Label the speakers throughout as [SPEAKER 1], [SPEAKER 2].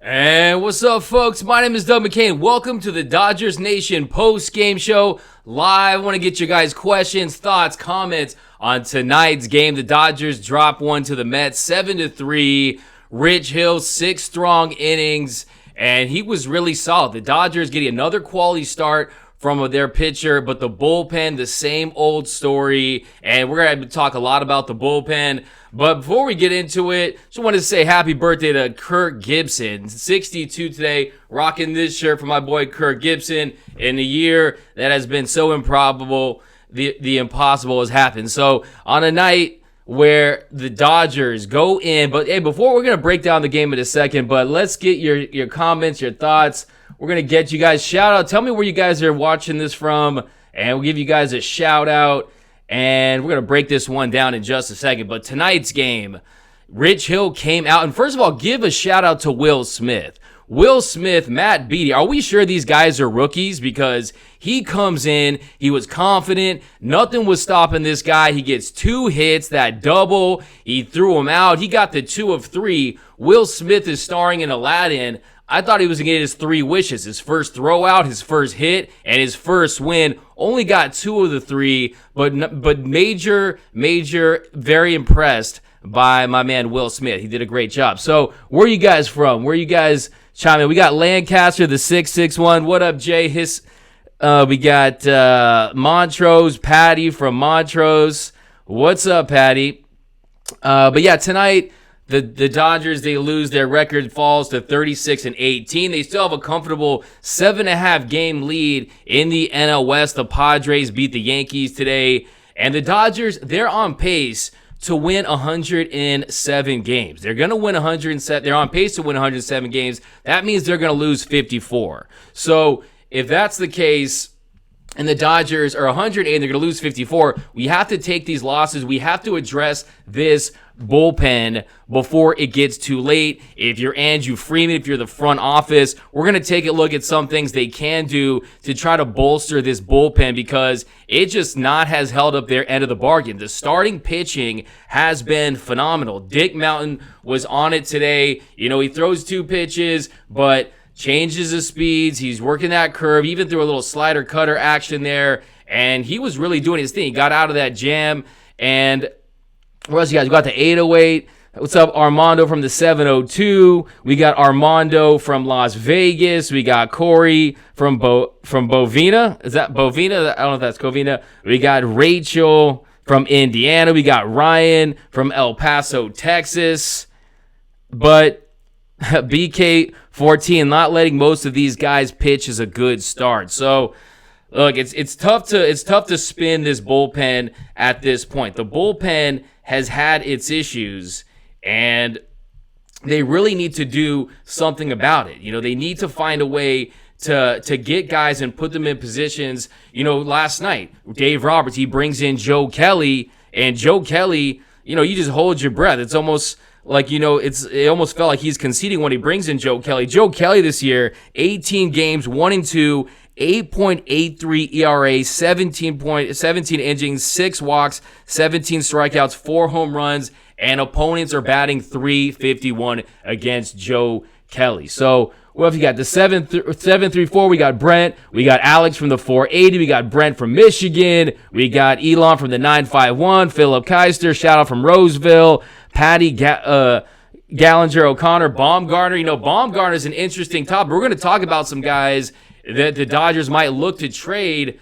[SPEAKER 1] And what's up, folks? My name is Doug McCain. Welcome to the Dodgers Nation post-game show live. I want to get your guys' questions, thoughts, comments on tonight's game. The Dodgers drop one to the Mets, 7-3. Rich Hill, 6 strong innings, and he was really solid. The Dodgers getting another quality start from their pitcher, but the bullpen, the same old story, and we're going to talk a lot about the bullpen. But before we get into it, just wanted to say happy birthday to Kirk Gibson, 62 today, rocking this shirt for my boy Kirk Gibson in a year that has been so improbable, the impossible has happened. So on a night where the Dodgers go in, but hey, before we're going to break down the game in a second, but let's get your comments, your thoughts. We're going to get you guys shout out. Tell me where you guys are watching this from, and we'll give you guys a shout out. And we're going to break this one down in just a second. But tonight's game, Rich Hill came out. And first of all, give a shout out to Will Smith. Will Smith, Matt Beattie. Are we sure these guys are rookies? Because he comes in, he was confident. Nothing was stopping this guy. He gets 2 hits, that double. He threw him out. He got the 2 of 3. Will Smith is starring in Aladdin. I thought he was going to get his 3 wishes. His first throw out, his first hit, and his first win. Only got 2 of the 3, but major, very impressed by my man Will Smith. He did a great job. So where are you guys from? Where are you guys chiming in? We got Lancaster, the 661. What up, Jay? We got Montrose, Patty from Montrose. What's up, Patty? But yeah, tonight, The Dodgers, they lose. Their record falls to 36-18. They still have a comfortable 7.5 game lead in the NL West. The Padres beat the Yankees today. And the Dodgers, they're on pace to win 107 games. They're going to win 107. They're on pace to win 107 games. That means they're going to lose 54. So if that's the case, and the Dodgers are 108 and they're going to lose 54, we have to take these losses. We have to address this bullpen before it gets too late. If you're Andrew Freeman, if you're the front office, we're going to take a look at some things they can do to try to bolster this bullpen because it just not has held up their end of the bargain. The starting pitching has been phenomenal. Dick Mountain was on it today. You know, he throws 2 pitches, but changes his speeds. He's working that curve, even threw a little slider cutter action there, and he was really doing his thing. He got out of that jam, and what else you guys? We got the 808. What's up, Armando from the 702? We got Armando from Las Vegas. We got Corey from Bovina. Is that Bovina? I don't know if that's Covina. We got Rachel from Indiana. We got Ryan from El Paso, Texas. But BK14, not letting most of these guys pitch is a good start. So, look, it's tough to spin this bullpen at this point. The bullpen has had its issues, and they really need to do something about it. They need to find a way to get guys and put them in positions. Last night, Dave Roberts, he brings in Joe Kelly, and Joe Kelly, you just hold your breath. It's almost like, it almost felt like he's conceding when he brings in Joe Kelly. Joe Kelly this year, 18 games, 1-2, 8.83 ERA, 17 innings, 6 walks, 17 strikeouts, 4 home runs, and opponents are batting .351 against Joe Kelly. So, what have you got? The 734, we got Brent. We got Alex from the 480. We got Brent from Michigan. We got Elon from the 951. Philip Keister, shout out from Roseville. Patty Gallinger O'Connor. Baumgartner. Baumgartner is an interesting topic. We're going to talk about some guys that the Dodgers might look to trade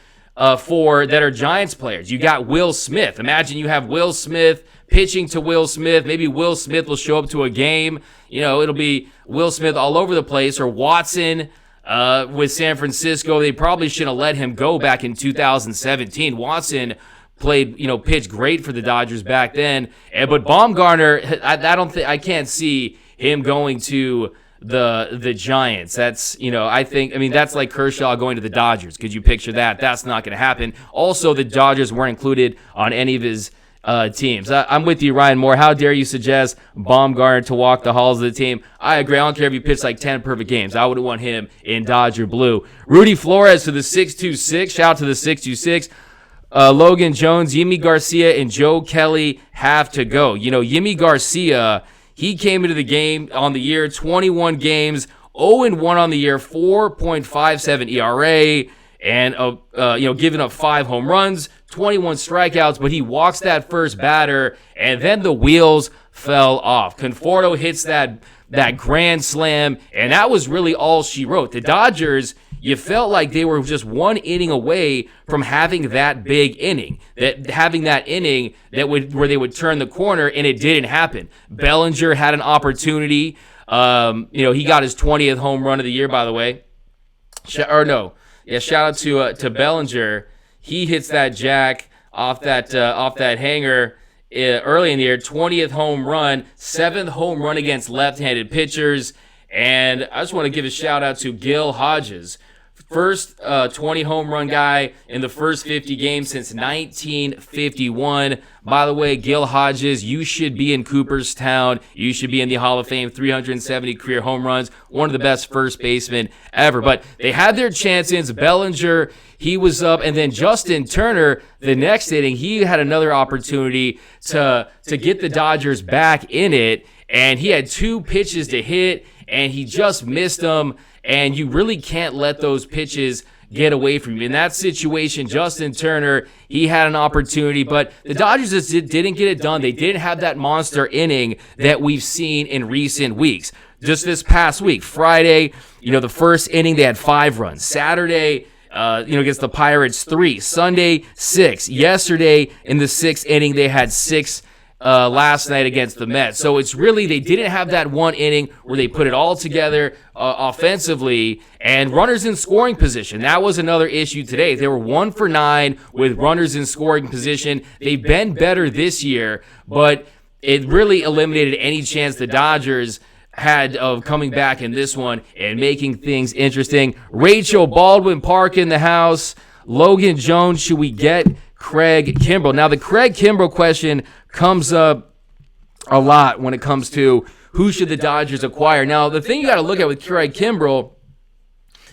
[SPEAKER 1] for that are Giants players. You got Will Smith. Imagine you have Will Smith pitching to Will Smith. Maybe Will Smith will show up to a game. It'll be Will Smith all over the place. Or Watson with San Francisco. They probably shouldn't have let him go back in 2017. Watson pitched great for the Dodgers back then. But Baumgartner, I can't see him going to the Giants. That's, that's like Kershaw going to the Dodgers. Could you picture that? That's not going to happen. Also, the Dodgers weren't included on any of his teams. I'm with you, Ryan Moore. How dare you suggest Baumgartner to walk the halls of the team? I agree. I don't care if he pitched like 10 perfect games. I would want him in Dodger blue. Rudy Flores to the 626. Shout out to the 626. Logan Jones, Yimi Garcia, and Joe Kelly have to go. Yimi Garcia, he came into the game on the year, 21 games, 0-1 on the year, 4.57 ERA, and giving up 5 home runs, 21 strikeouts, but he walks that first batter, and then the wheels fell off. Conforto hits that grand slam, and that was really all she wrote. The Dodgers, you felt like they were just one inning away from having that big inning, having that inning where they would turn the corner, and it didn't happen. Bellinger had an opportunity. He got his 20th home run of the year, by the way. Shout out to Bellinger. He hits that jack off that hanger early in the year. 20th home run, 7th home run against left-handed pitchers. And I just want to give a shout out to Gil Hodges. First 20 home run guy in the first 50 games since 1951. By the way, Gil Hodges, you should be in Cooperstown. You should be in the Hall of Fame. 370 career home runs. One of the best first basemen ever. But they had their chances. Bellinger, he was up. And then Justin Turner, the next inning, he had another opportunity to get the Dodgers back in it. And he had 2 pitches to hit, and he just missed them. And you really can't let those pitches get away from you. In that situation, Justin Turner, he had an opportunity, but the Dodgers just didn't get it done. They didn't have that monster inning that we've seen in recent weeks. Just this past week, Friday, the first inning, they had 5 runs. Saturday, against the Pirates, 3. Sunday, 6. Yesterday, in the 6th inning, they had 6 last night against the Mets. So it's really, they didn't have that one inning where they put it all together offensively, and runners in scoring position. That was another issue today. They were 1 for 9 with runners in scoring position. They've been better this year, but it really eliminated any chance the Dodgers had of coming back in this one and making things interesting. Rachel Baldwin Park in the house. Logan Jones, should we get Craig Kimbrell? Now, the Craig Kimbrell question comes up a lot when it comes to who should the Dodgers acquire. Now, the thing you got to look at with Craig Kimbrell,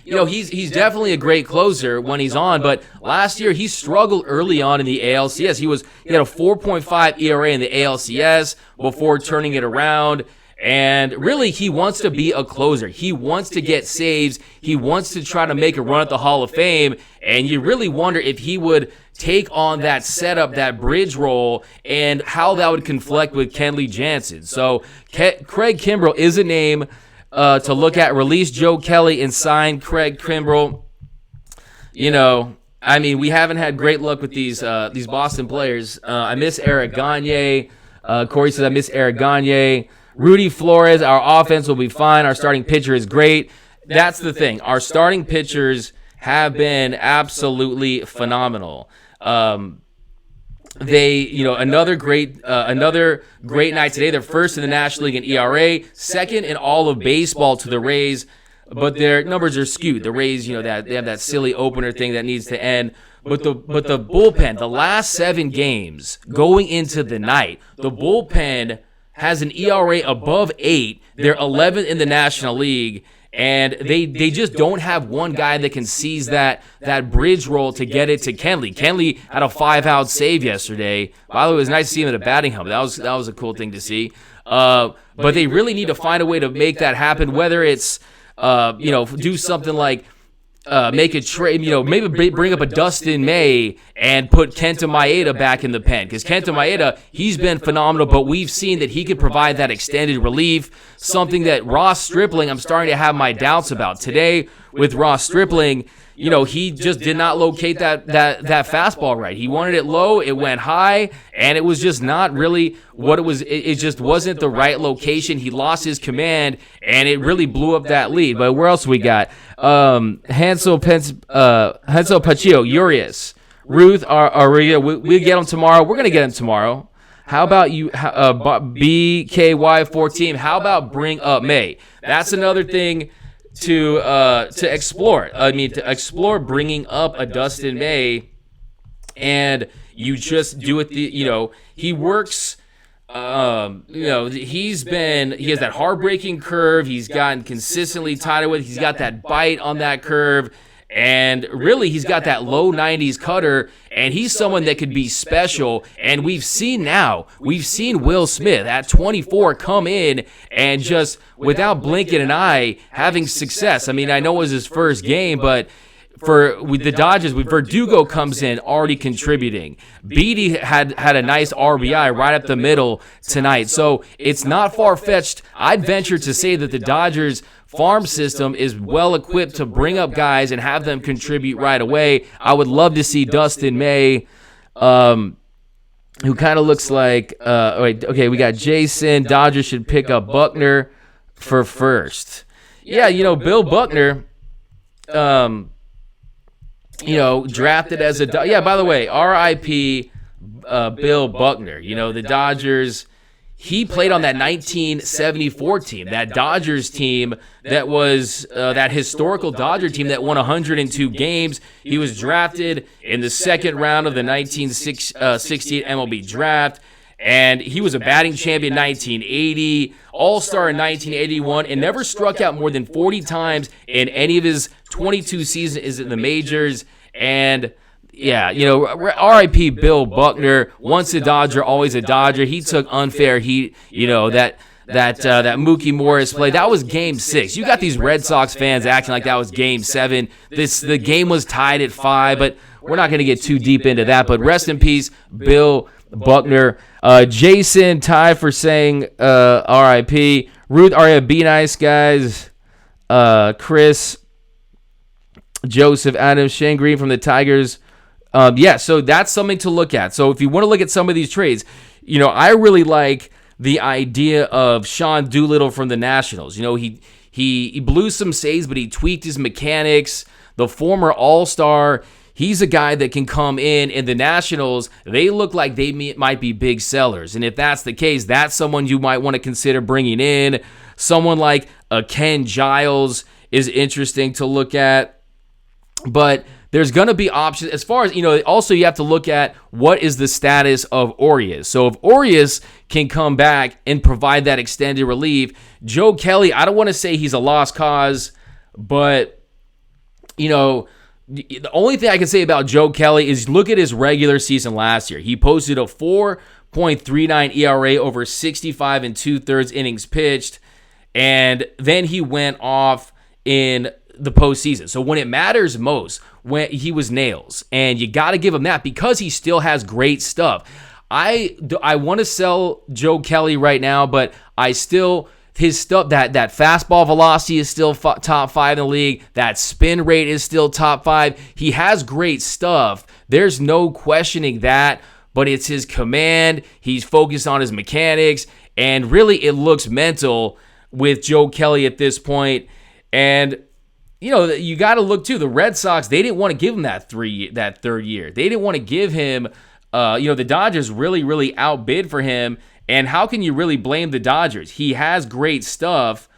[SPEAKER 1] he's definitely a great closer when he's on, but last year he struggled early on in the ALCS. He had a 4.5 ERA in the ALCS before turning it around. And really, he wants to be a closer. He wants to get saves. He wants to try to make a run at the Hall of Fame. And you really wonder if he would take on that setup, that bridge role, and how that would conflict with Kenley Jansen. So Craig Kimbrell is a name to look at. Release Joe Kelly and sign Craig Kimbrell. You know, I mean, we haven't had great luck with these Boston players. I miss Eric Gagne. Corey says, I miss Eric Gagne. Rudy Flores, our offense will be fine. Our starting pitcher is great. That's the thing. Our starting pitchers have been absolutely phenomenal. Another great night today. They're first in the National League in ERA, second in all of baseball to the Rays, but their numbers are skewed. The Rays, that they have that silly opener thing that needs to end. But the bullpen, the last 7 games going into the night, the bullpen has an ERA above 8. They're 11th in the National League. And they just don't have one guy that can seize that bridge roll to get it to Kenley. Kenley had a 5-out save yesterday. By the way, it was nice to see him at a batting helmet. That was a cool thing to see. But they really need to find a way to make that happen. Whether it's do something like make a trade, maybe bring up a Dustin May and put Kenta Maeda back in the pen. Because Kenta Maeda, he's been phenomenal, but we've seen that he could provide that extended relief, something that Ross Stripling, I'm starting to have my doubts about. Today, with Ross Stripling, he just did not locate that fastball right. He wanted it low, it went high, and it was just not really what it was. It just wasn't the right location. He lost his command, and it really blew up that lead. But where else we got? Hansel Paccio, Urias, Ruth, Aria. We'll get them tomorrow. We're going to get them tomorrow. How about you, BKY14? How about bring up May? That's another thing to explore. To explore bringing up a Dustin May, and you just do it. He works. He has that heartbreaking curve. He's gotten consistently tighter with. He's got that bite on that curve. And really, he's got that low 90s cutter, and he's someone that could be special. And we've seen Will Smith at 24 come in and just, without blinking an eye, having success. I mean, I know it was his first game, but with the Dodgers, Verdugo comes in already contributing. Beatty had a nice RBI right up the middle tonight. So it's not far-fetched. I'd venture to say that the Dodgers farm system is well equipped to bring up guys and have them contribute right away. I would love to see Dustin May, who kind of looks like we got Jason. Dodgers should pick up Buckner for first. Yeah, Bill Buckner, drafted as a by the way, RIP Bill Buckner. The Dodgers, he played on that 1974 team, that Dodgers team that was that historical Dodger team that won 102 games. He was drafted in the second round of the 1968 MLB draft, and he was a batting champion in 1980, All-Star in 1981, and never struck out more than 40 times in any of his 22 seasons in the majors. And yeah, R.I.P. Bill Buckner, once a Dodger, always a Dodger. He took unfair heat, that Mookie Morris play. That was Game 6. You got these Red Sox fans acting like that was Game 7. The game was tied at 5, but we're not going to get too deep into that. But rest in peace, Bill Buckner. Jason, Ty for saying R.I.P. Ruth, Aria, be nice, guys. Chris, Joseph, Adams, Shane Green from the Tigers. So that's something to look at. So if you want to look at some of these trades, I really like the idea of Sean Doolittle from the Nationals. He blew some saves, but he tweaked his mechanics. The former All-Star, he's a guy that can come in the Nationals, they look like they might be big sellers. And if that's the case, that's someone you might want to consider bringing in. Someone like Ken Giles is interesting to look at. But there's going to be options. As far as, also you have to look at what is the status of Urias. So if Urias can come back and provide that extended relief, Joe Kelly, I don't want to say he's a lost cause, but, The only thing I can say about Joe Kelly is look at his regular season last year. He posted a 4.39 ERA over 65 and 2/3 innings pitched, and then he went off in the postseason. So when it matters most, when he was nails, and you got to give him that because he still has great stuff. I want to sell Joe Kelly right now, but his stuff, that fastball velocity is still top 5 in the league. That spin rate is still top 5. He has great stuff. There's no questioning that, but it's his command. He's focused on his mechanics, and really it looks mental with Joe Kelly at this point. And you got to look too. The Red Sox, they didn't want to give him that third year. They didn't want to give him. The Dodgers really outbid for him. And how can you really blame the Dodgers? He has great stuff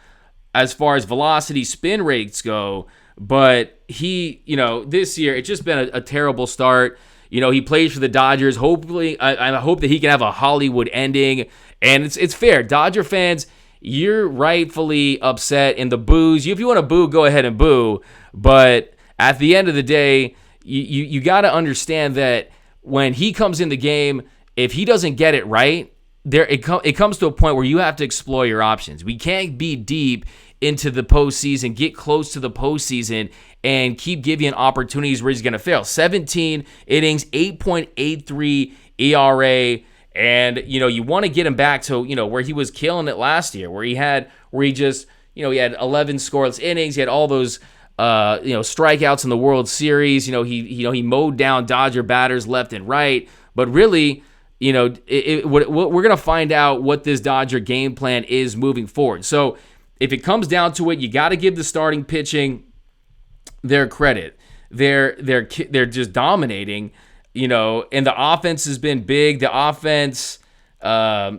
[SPEAKER 1] as far as velocity, spin rates go, but this year it's just been a terrible start. He plays for the Dodgers. Hopefully, I hope that he can have a Hollywood ending. And it's fair. Dodger fans, you're rightfully upset in the boos. If you want to boo, go ahead and boo. But at the end of the day, you got to understand that when he comes in the game, if he doesn't get it right, it comes to a point where you have to explore your options. We can't be deep into the postseason, get close to the postseason, and keep giving opportunities where he's going to fail. 17 innings, 8.83 ERA, and you want to get him back to where he was killing it last year, where he had 11 scoreless innings, he had all those strikeouts in the World Series. He mowed down Dodger batters left and right, but really. We're going to find out what this Dodger game plan is moving forward. So if it comes down to it, you got to give the starting pitching their credit. They're just dominating, and the offense has been big. The offense, the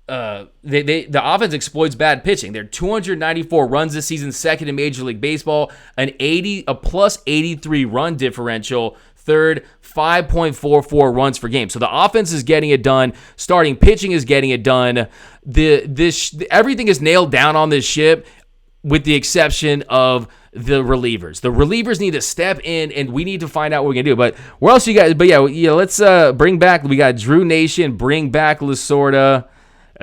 [SPEAKER 1] offense exploits bad pitching. They're 294 runs this season, second in Major League Baseball, a plus 83 run differential. Third, 5.44 runs per game. So the offense is getting it done. Starting pitching is getting it done. Everything is nailed down on this ship, with the exception of the relievers. The relievers need to step in, and we need to find out what we're gonna do. But where else you guys? But let's bring back. We got Drew Nation. Bring back Lasorda.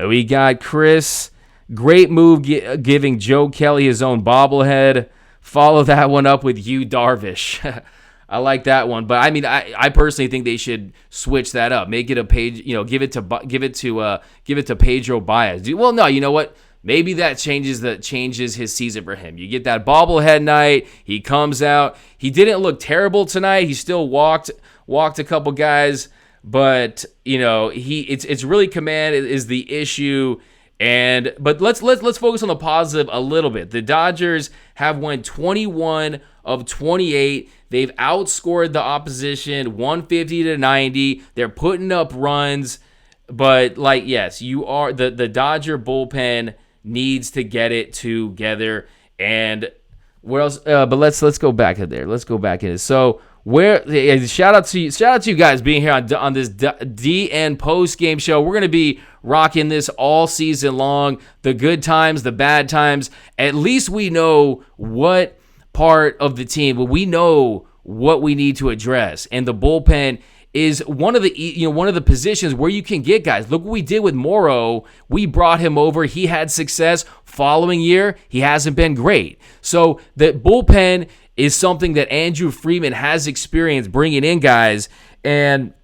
[SPEAKER 1] We got Chris. Great move giving Joe Kelly his own bobblehead. Follow that one up with Yu Darvish. I like that one, but I personally think they should switch that up. Make it a page, give it to Pedro Baez. Well, no, you know what? Maybe that changes his season for him. You get that bobblehead night. He comes out. He didn't look terrible tonight. He still walked a couple guys, but it's really command is the issue. But let's focus on the positive a little bit. The Dodgers have won 21 of 28. They've outscored the opposition 150-90. They're putting up runs, but yes, the Dodger bullpen needs to get it together. And where else? But let's go back to there. Let's go back in it. So shout out to you guys being here on this DN postgame show. We're gonna be rocking this all season long. The good times, the bad times. At least we know what part of the team, but we know what we need to address, and the bullpen is one of the positions where you can get guys. Look what we did with Morrow. We brought him over. He had success. Following year, he hasn't been great. So the bullpen is something that Andrew Friedman has experience bringing in guys, and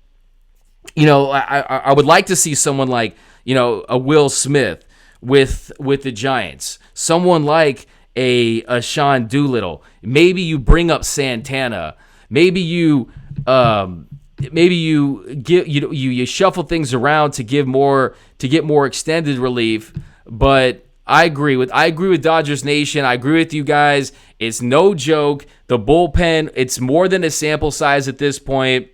[SPEAKER 1] I would like to see someone like a Will Smith with the Giants, someone like a Sean Doolittle. Maybe you bring up Santana. Maybe you shuffle things around to get more extended relief. But I agree with Dodgers Nation. I agree with you guys. It's no joke. The bullpen, it's more than a sample size at this point.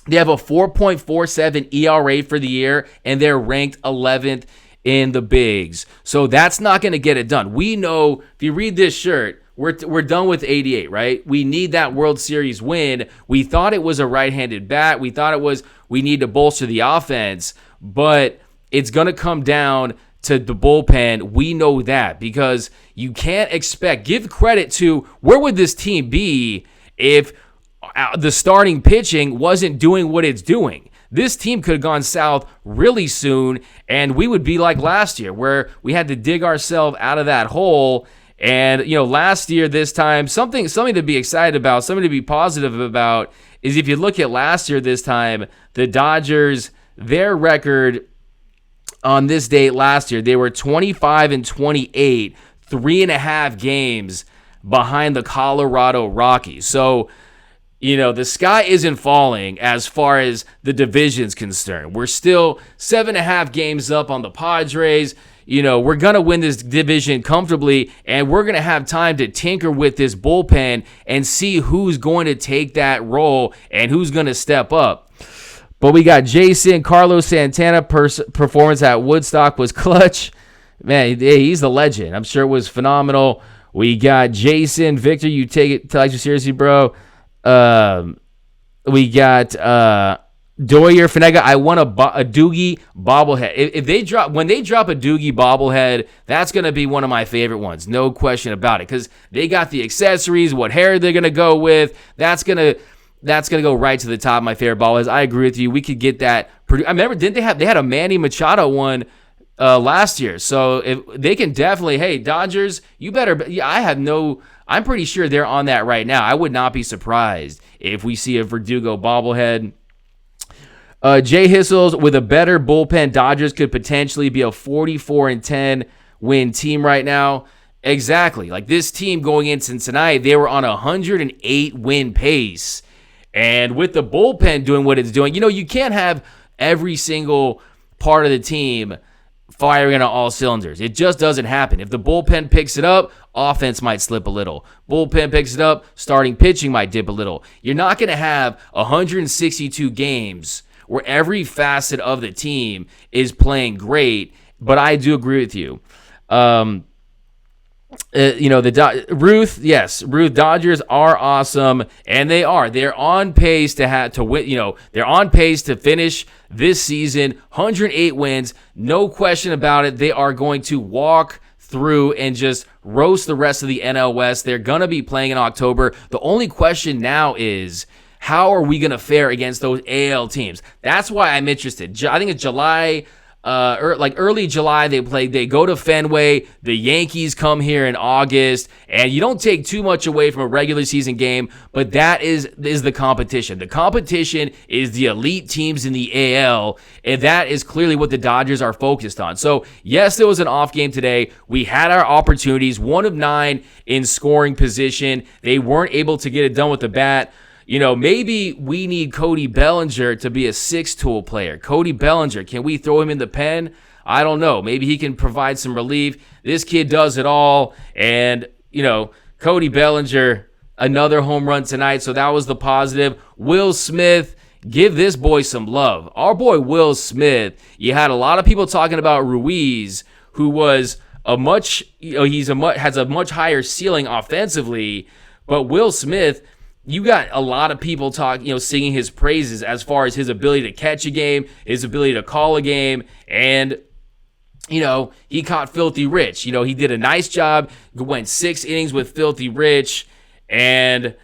[SPEAKER 1] They have a 4.47 ERA for the year, and they're ranked 11th in the bigs. So that's not going to get it done. We know, if you read this shirt, we're done with 88, right? We need that World Series win. We thought it was a right-handed bat. We thought it was we need to bolster the offense, but it's going to come down to the bullpen. We know that because you can't give credit to where would this team be if the starting pitching wasn't doing what it's doing. This team could have gone south really soon, and we would be like last year where we had to dig ourselves out of that hole. And, last year, this time, something to be excited about, something to be positive about is if you look at last year, this time, the Dodgers, their record on this date last year, they were 25-28, 3.5 games behind the Colorado Rockies. So, the sky isn't falling as far as the division's concerned. We're still 7.5 games up on the Padres. We're going to win this division comfortably, and we're going to have time to tinker with this bullpen and see who's going to take that role and who's going to step up. But we got Jason, Carlos Santana performance at Woodstock was clutch. Man, he's the legend. I'm sure it was phenomenal. We got Jason, Victor, you take it seriously, bro. We got Doyer, Finega. I want a Doogie bobblehead. When they drop a Doogie bobblehead, that's gonna be one of my favorite ones, no question about it. Because they got the accessories, what hair they're gonna go with. That's gonna go right to the top of my favorite bobbleheads. I agree with you. We could get that. I remember, didn't they had a Manny Machado one last year? So if they can definitely, hey Dodgers, you better. I'm pretty sure they're on that right now. I would not be surprised if we see a Verdugo bobblehead. Jay Hissels, with a better bullpen, Dodgers could potentially be a 44-10 win team right now. Exactly. Like this team going into tonight, they were on a 108 win pace. And with the bullpen doing what it's doing, you can't have every single part of the team firing on all cylinders. It just doesn't happen. If the bullpen picks it up, offense might slip a little. Bullpen picks it up, starting pitching might dip a little. You're not going to have 162 games where every facet of the team is playing great, but I do agree with you. Ruth, Dodgers are awesome, and they are. They're on pace to win. They're on pace to finish this season 108 wins, no question about it. They are going to walk through and just roast the rest of the NL West. They're gonna be playing in October. The only question now is, how are we gonna fare against those AL teams? That's why I'm interested. I think it's July. Early July, they go to Fenway. The Yankees come here in August, and you don't take too much away from a regular season game, but that is the competition. The competition is the elite teams in the AL, and that is clearly what the Dodgers are focused on. So, yes, there was an off game today. We had our opportunities, 1 of 9 in scoring position. They weren't able to get it done with the bat. Maybe we need Cody Bellinger to be a 6-tool player. Cody Bellinger, can we throw him in the pen? I don't know. Maybe he can provide some relief. This kid does it all. And, Cody Bellinger, another home run tonight. So that was the positive. Will Smith, give this boy some love. Our boy Will Smith, you had a lot of people talking about Ruiz, who was has a much higher ceiling offensively. But Will Smith, you got a lot of people singing his praises as far as his ability to catch a game, his ability to call a game, and, he caught Filthy Rich. He did a nice job, went 6 innings with Filthy Rich, and,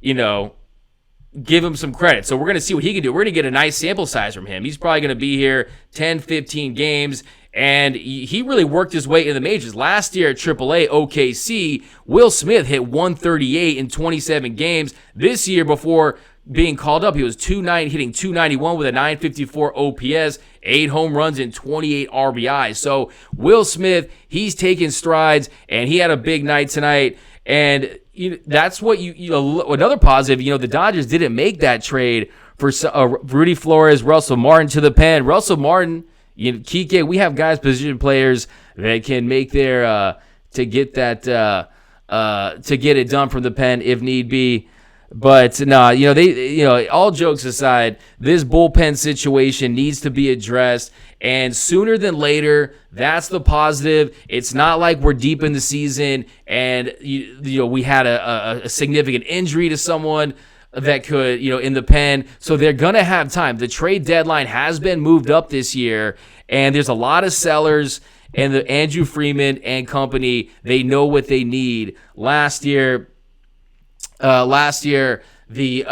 [SPEAKER 1] give him some credit. So we're going to see what he can do. We're going to get a nice sample size from him. He's probably going to be here 10, 15 games, and he really worked his way in the majors. Last year at AAA OKC, Will Smith hit 138 in 27 games. This year, before being called up, he was hitting 291 with a 954 OPS, 8 home runs, and 28 RBIs. So Will Smith, he's taking strides, and he had a big night tonight. And that's what another positive. The Dodgers didn't make that trade for Rudy Flores, Russell Martin to the pen. Russell Martin. Kike, we have guys, position players that can make their to get it done from the pen if need be. But no, all jokes aside, this bullpen situation needs to be addressed, and sooner than later. That's the positive. It's not like we're deep in the season and we had a significant injury to someone that could, in the pen. So they're going to have time. The trade deadline has been moved up this year, and there's a lot of sellers, and the Andrew Freeman and company, they know what they need. Last year, the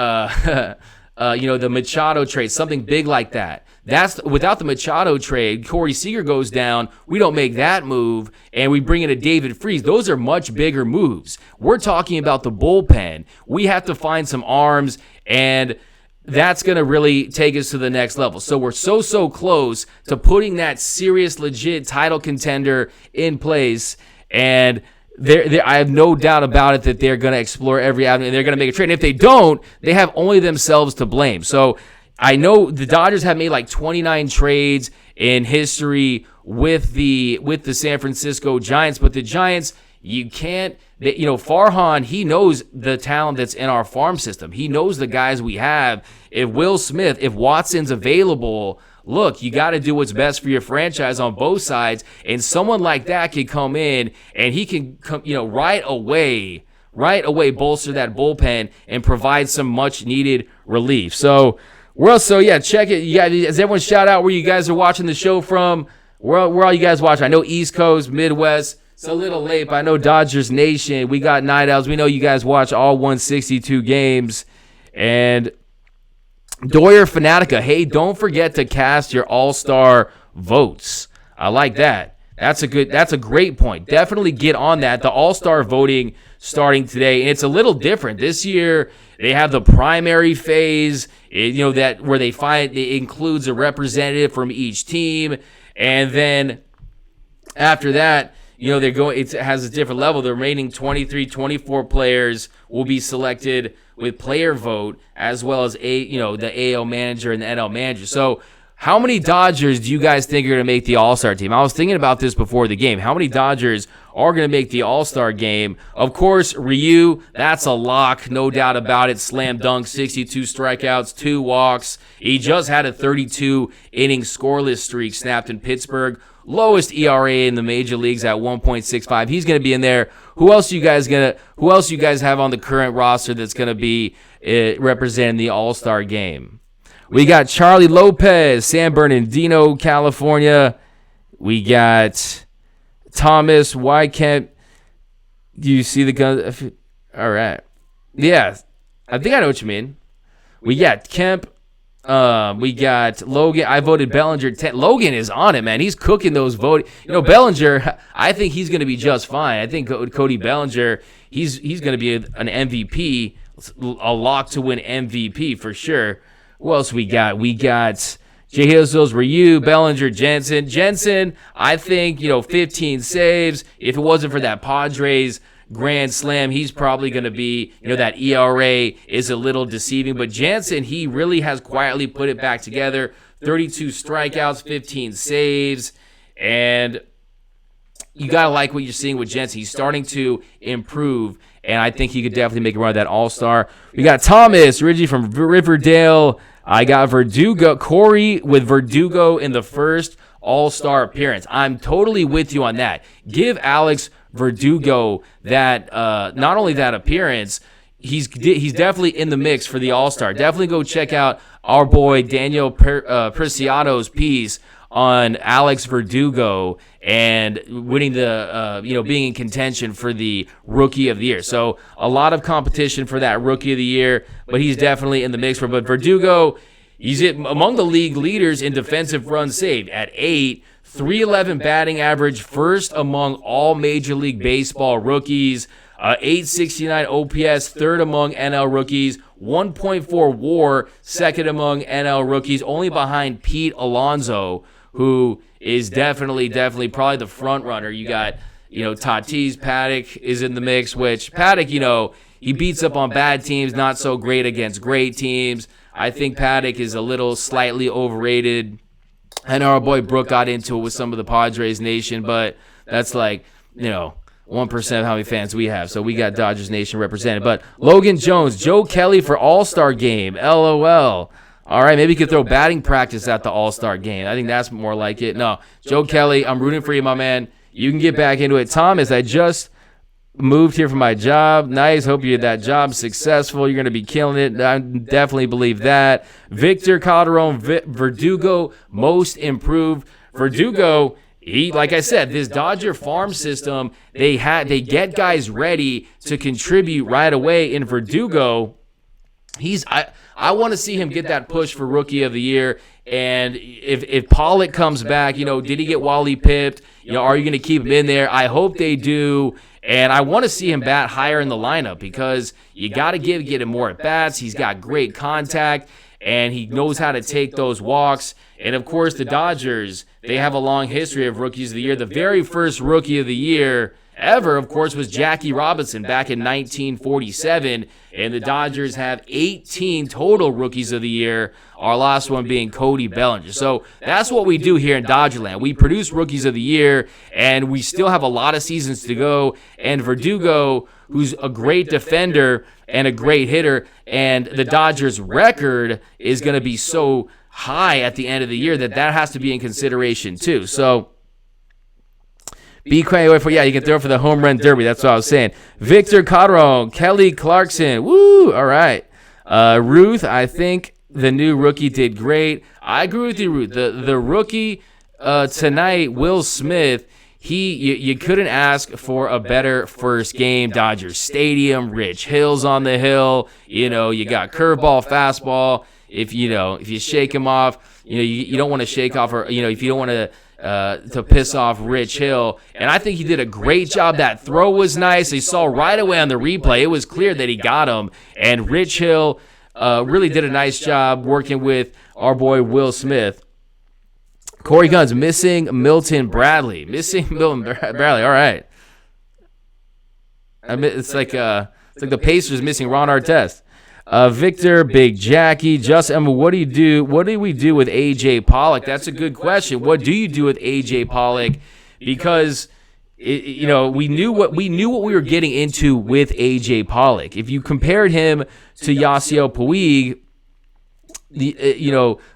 [SPEAKER 1] the Machado trade, something big like that. That's without the Machado trade, Corey Seager goes down. We don't make that move, and we bring in a David Freese. Those are much bigger moves. We're talking about the bullpen. We have to find some arms, and that's going to really take us to the next level. So we're so close to putting that serious, legit title contender in place, and I have no doubt about it that they're going to explore every avenue, and they're going to make a trade. And if they don't, they have only themselves to blame. So I know the Dodgers have made like 29 trades in history with the San Francisco Giants, but the Giants, you can't, Farhan, he knows the talent that's in our farm system. He knows the guys we have. If Will Smith, if Watson's available, look, you got to do what's best for your franchise on both sides, and someone like that can come in and he can right away bolster that bullpen and provide some much needed relief. So check it. You guys, does everyone shout out where you guys are watching the show from? Where all you guys watching? I know East Coast, Midwest. It's a little late, but I know Dodgers Nation. We got Night Owls. We know you guys watch all 162 games. And Doyer Fanatica, hey, don't forget to cast your all-star votes. I like that. That's a great point. Definitely get on that. The all-star voting starting today, and it's a little different. This year, they have the primary phase, that where it includes a representative from each team, and then after that, it has a different level. The remaining 23, 24 players will be selected with player vote, as well as the AL manager and the NL manager. So how many Dodgers do you guys think are going to make the All-Star team? I was thinking about this before the game. How many Dodgers are going to make the All-Star game? Of course, Ryu, that's a lock, no doubt about it. Slam dunk, 62 strikeouts, 2 walks. He just had a 32-inning scoreless streak snapped in Pittsburgh. Lowest ERA in the major leagues at 1.65. He's going to be in there. Who else you guys have on the current roster that's going to be representing the All-Star game? We got Charlie Lopez, San Bernardino, California. We got Thomas Wykamp. Do you see the gun? All right. Yeah, I think I know what you mean. We got Kemp. We got Logan. I voted Bellinger 10. Logan is on it, man. He's cooking those votes. Bellinger, I think he's going to be just fine. I think Cody Bellinger, he's going to be an MVP, a lock to win MVP for sure. Who else we got? We got Jay Hills, Ryu, Bellinger, Jensen. Jensen, I think, 15 saves. If it wasn't for that Padres grand slam, he's probably going to be, that ERA is a little deceiving. But Jansen, he really has quietly put it back together. 32 strikeouts, 15 saves. And you got to like what you're seeing with Jensen. He's starting to improve, and I think he could definitely make a run at that All-Star. We got Thomas Ridgey from Riverdale. I got Verdugo, Corey with Verdugo in the first All-Star appearance. I'm totally with you on that. Give Alex Verdugo that, not only that appearance, he's definitely in the mix for the All-Star. Definitely go check out our boy Daniel Preciado's piece on Alex Verdugo and winning the, being in contention for the Rookie of the Year. So a lot of competition for that Rookie of the Year, but he's definitely in the mix for. But Verdugo, he's among the league leaders in defensive runs saved at 8, 311 batting average, first among all Major League Baseball rookies, 869 OPS, third among NL rookies, 1.4 WAR, second among NL rookies, only behind Pete Alonso, who is definitely probably the front runner. You got, Tatis, Paddock is in the mix, which Paddock, he beats up on bad teams, not so great against great teams. I think Paddock is a little slightly overrated. I know our boy Brooke got into it with some of the Padres Nation, but that's like, 1% of how many fans we have. So we got Dodgers Nation represented. But Logan Jones, Joe Kelly for All-Star Game, LOL. All right, maybe you could throw batting practice at the All-Star Game. I think that's more like it. No, Joe Kelly, I'm rooting for you, my man. You can get back into it. Thomas, I just moved here for my job. Nice. Hope that job's successful. You're going to be killing it. I definitely believe that. Victor Calderon, Verdugo, most improved. Verdugo, like I said, this Dodger farm system, they get guys ready to contribute right away. In Verdugo, I want to see him get that push for Rookie of the Year. And if Pollock comes back, did he get Wally pipped? Are you going to keep him in there? I hope they do. And I want to see him bat higher in the lineup because you got to get him more at bats. He's got great contact, and he knows how to take those walks. And, of course, the Dodgers, they have a long history of Rookies of the Year. The very first Rookie of the Year ever, of course, was Jackie Robinson back in 1947, and the Dodgers have 18 total Rookies of the Year, our last one being Cody Bellinger. So that's what we do here in Dodgerland. We produce Rookies of the Year, and we still have a lot of seasons to go, and Verdugo, who's a great defender and a great hitter, and the Dodgers' record is going to be so high at the end of the year that has to be in consideration too. So be quiet for, you can throw for the home run derby. That's what I was saying. Victor Calderon, Kelly Clarkson. Woo! All right. Ruth, I think the new rookie did great. I agree with you, Ruth. The rookie tonight, Will Smith, you couldn't ask for a better first game. Dodgers Stadium, Rich Hill's on the hill. You got curveball, fastball. If you shake him off, you don't want to shake off, or if you don't want to piss off Rich Hill. And I think he did a great job. That throw was nice. You saw right away on the replay, it was clear that he got him. And Rich Hill really did a nice job working with our boy Will Smith. Corey Guns, missing Milton Bradley. All right. It's like the Pacers missing Ron Artest. Victor, Big Jackie, Justin, what do we do with AJ Pollock? That's a good question. What do you do with AJ Pollock? Because we knew what we were getting into with AJ Pollock. If you compared him to Yasiel Puig,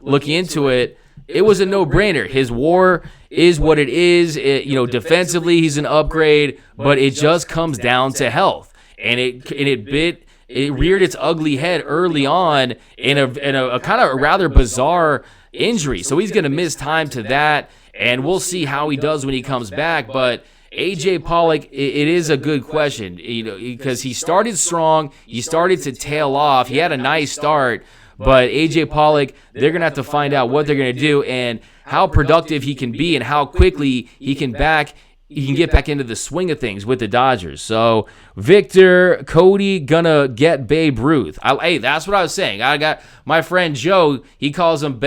[SPEAKER 1] looking into it, it was a no-brainer. His WAR is what it is. Defensively, he's an upgrade, but it just comes down to health, and it reared its ugly head early on in a kind of a rather bizarre injury. So he's going to miss time to that, and we'll see how he does when he comes back. But AJ Pollock, it is a good question, because he started strong. He started to tail off. He had a nice start, but AJ Pollock, they're going to have to find out what they're going to do and how productive he can be and how quickly he can get back into the swing of things with the Dodgers. So, Victor, Cody gonna get Babe Ruth. Hey, that's what I was saying. I got my friend Joe. He calls him,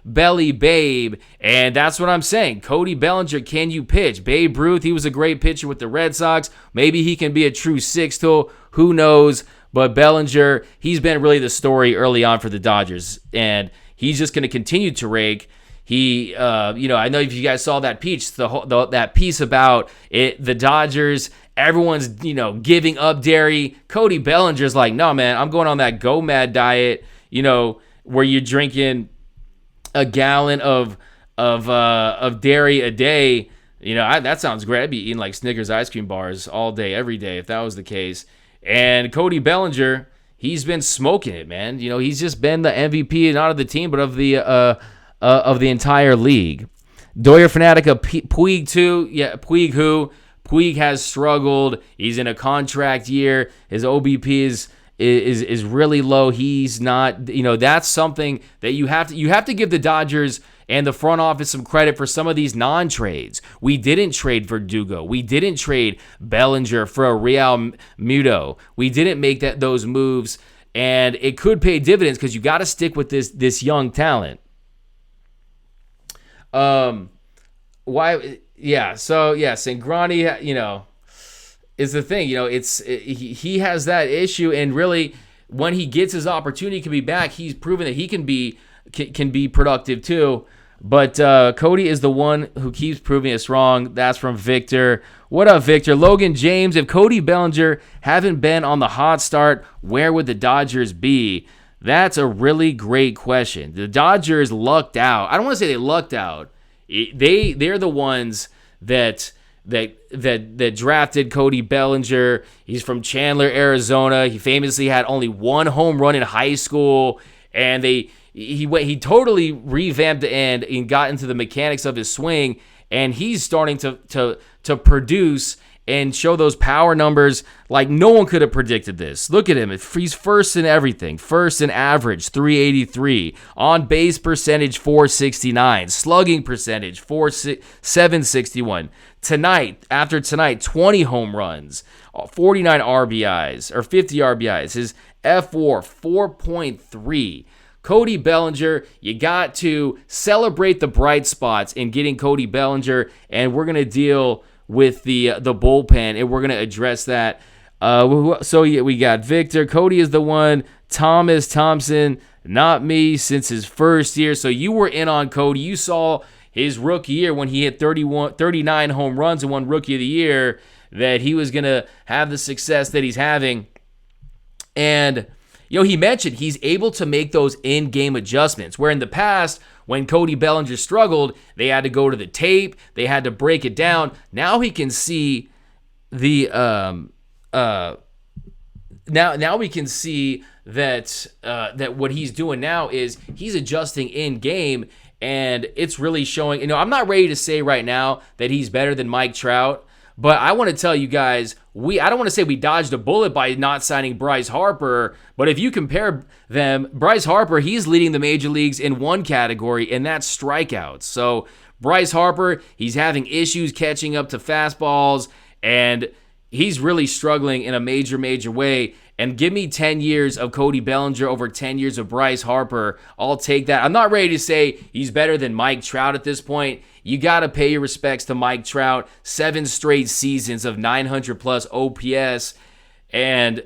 [SPEAKER 1] Belly Babe, and that's what I'm saying. Cody Bellinger, can you pitch? Babe Ruth, he was a great pitcher with the Red Sox. Maybe he can be a true six tool. Who knows? But Bellinger, he's been really the story early on for the Dodgers, and he's just going to continue to rake. He, I know if you guys saw that piece, that piece about it, the Dodgers, everyone's, giving up dairy. Cody Bellinger's like, no, man, I'm going on that Go Mad diet, where you're drinking a gallon of dairy a day. That sounds great. I'd be eating like Snickers ice cream bars all day, every day, if that was the case. And Cody Bellinger, he's been smoking it, man. He's just been the MVP, not of the team, but of the entire league. Doyer Fanatica, Puig too. Yeah, Puig who? Puig has struggled. He's in a contract year. His OBP is really low. He's not, that's something that you have to give the Dodgers and the front office some credit for some of these non-trades. We didn't trade Verdugo. We didn't trade Bellinger for a Real Muto. We didn't make those moves, and it could pay dividends because you got to stick with this young talent. Why? Yeah. So yeah, Sangrani, is the thing. He has that issue, and really, when he gets his opportunity, he can be back. He's proven that he can be productive too. But Cody is the one who keeps proving us wrong. That's from Victor. What up, Victor? Logan James, if Cody Bellinger hadn't been on the hot start, where would the Dodgers be? That's a really great question. The Dodgers lucked out. I don't want to say they lucked out. They're the ones that drafted Cody Bellinger. He's from Chandler, Arizona. He famously had only one home run in high school, and he totally revamped and got into the mechanics of his swing. and he's starting to produce and show those power numbers like no one could have predicted this. Look at him. He's first in everything. First in average, 383. On base percentage, 469. Slugging percentage, 761. After tonight, 20 home runs, 49 RBIs, or 50 RBIs. His F4, 4.3. Cody Bellinger, you got to celebrate the bright spots in getting Cody Bellinger, and we're going to deal with the bullpen, and we're going to address that. So we got Victor. Cody is the one. Thompson, not me, since his first year. So you were in on Cody. You saw his rookie year when he hit 39 home runs and won Rookie of the Year, that he was going to have the success that he's having. And he mentioned he's able to make those in-game adjustments, where in the past, when Cody Bellinger struggled, they had to go to the tape, they had to break it down. Now he can see the now we can see that what he's doing now is he's adjusting in-game, and it's really showing. I'm not ready to say right now that he's better than Mike Trout, but I want to tell you guys, I don't want to say we dodged a bullet by not signing Bryce Harper, but if you compare them, Bryce Harper, he's leading the major leagues in one category, and that's strikeouts. So Bryce Harper, he's having issues catching up to fastballs, and he's really struggling in a major way. And give me 10 years of Cody Bellinger over 10 years of Bryce Harper. I'll take that. I'm not ready to say he's better than Mike Trout at this point. You got to pay your respects to Mike Trout. 7 straight seasons of 900-plus OPS. And,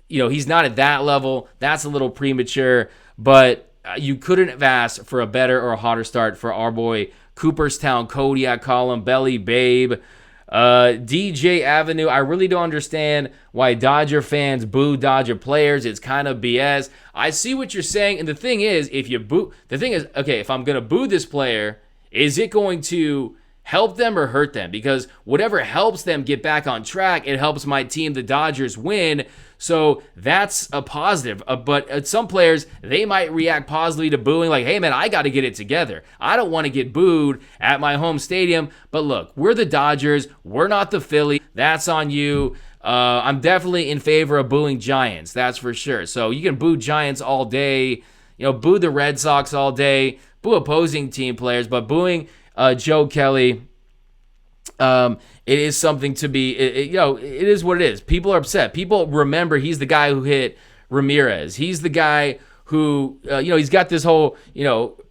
[SPEAKER 1] he's not at that level. That's a little premature. But you couldn't have asked for a better or a hotter start for our boy Cooperstown Cody, I call him, Belly Babe. DJ Avenue, I really don't understand why Dodger fans boo Dodger players. It's kind of BS. I see what you're saying, and the thing is, if I'm going to boo this player, is it going to help them or hurt them? Because whatever helps them get back on track, it helps my team, the Dodgers, win. So that's a positive. But some players, they might react positively to booing, like, hey, man, I got to get it together. I don't want to get booed at my home stadium. But look, we're the Dodgers. We're not the Phillies. That's on you. I'm definitely in favor of booing Giants. That's for sure. So you can boo Giants all day. Boo the Red Sox all day. Boo opposing team players. But booing Joe Kelly, it is something to be, it is what it is. People are upset. People remember he's the guy who hit Ramirez. He's the guy who, he's got this whole,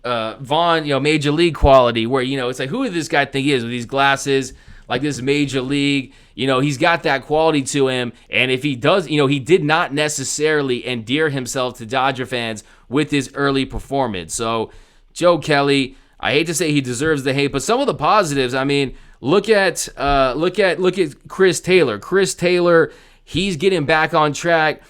[SPEAKER 1] Vaughn, major league quality where, it's like, who does this guy think he is with these glasses, like this major league? He's got that quality to him. And if he does, he did not necessarily endear himself to Dodger fans with his early performance. So Joe Kelly, I hate to say he deserves the hate, but some of the positives, I mean, look at Chris Taylor. Chris Taylor, he's getting back on track.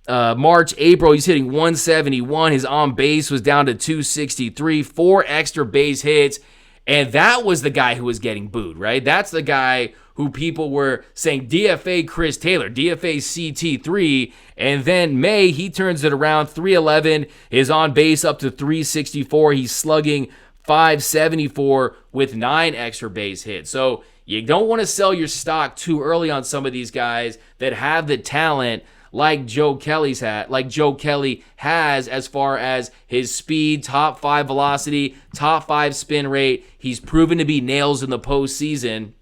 [SPEAKER 1] March, April, he's hitting 171. His on base was down to 263. 4 extra base hits, and that was the guy who was getting booed, right? That's the guy who people were saying DFA Chris Taylor, DFA CT3, and then May, he turns it around, 311. His on base up to 364. He's slugging 574 with 9 extra base hits. So you don't want to sell your stock too early on some of these guys that have the talent like Joe Kelly has as far as his speed, top 5 velocity, top 5 spin rate. He's proven to be nails in the postseason.